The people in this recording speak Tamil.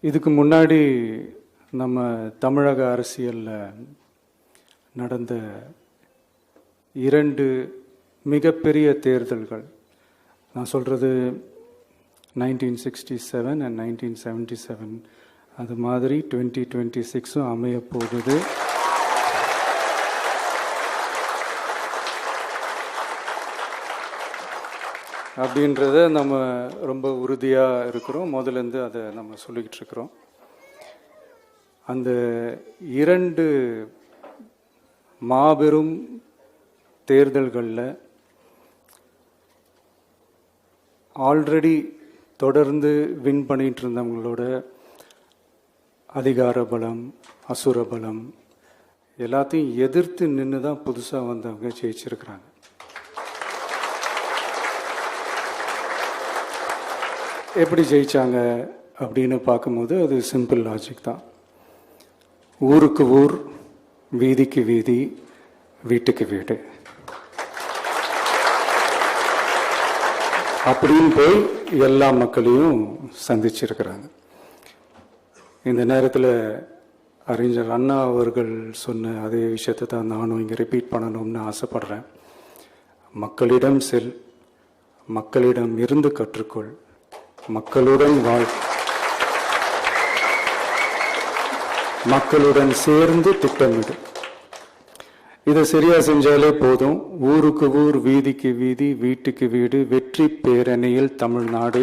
இதுக்கு முன்னாடி நம்ம தமிழக அரசியலில் நடந்த 2 மிகப்பெரிய தேர்தல்கள், நான் சொல்கிறது 1967 and 1977, அது மாதிரி 2026 அமைய போகுது. அப்படின்றத நம்ம ரொம்ப உறுதியாக இருக்கிறோம். முதலேருந்து அதை நம்ம சொல்லிக்கிட்டு இருக்கிறோம். அந்த 2 மாபெரும் தேர்தல்களில் ஆல்ரெடி தொடர்ந்து வின் பண்ணிட்டு இருந்தவங்களோட அதிகார பலம், அசுர பலம் எல்லாத்தையும் எதிர்த்து நின்று தான் புதுசாக வந்தவங்க ஜெயிச்சிருக்கிறாங்க. எப்படி ஜெயிச்சாங்க அப்படின்னு பார்க்கும்போது அது சிம்பிள் லாஜிக் தான். ஊருக்கு ஊர், வீதிக்கு வீதி, வீட்டுக்கு வீடு அப்படின்னு போய் எல்லா மக்களையும் சந்திச்சிருக்கிறாங்க. இந்த நேரத்தில் அறிஞர் அண்ணா அவர்கள் சொன்ன அதே விஷயத்தை தான் நானும் இங்கே ரிப்பீட் பண்ணணும்னு ஆசைப்படுறேன். மக்களிடம் செல், மக்களிடம் இருந்து கற்றுக்கொள், மக்களுடன் வாழ், மக்களுடன் சேர்ந்து திட்டமிடு. இதை சரியா செஞ்சாலே போதும். ஊருக்கு ஊர், வீதிக்கு வீதி, வீட்டுக்கு வீடு, வெற்றி பேரணியில் தமிழ்நாடு.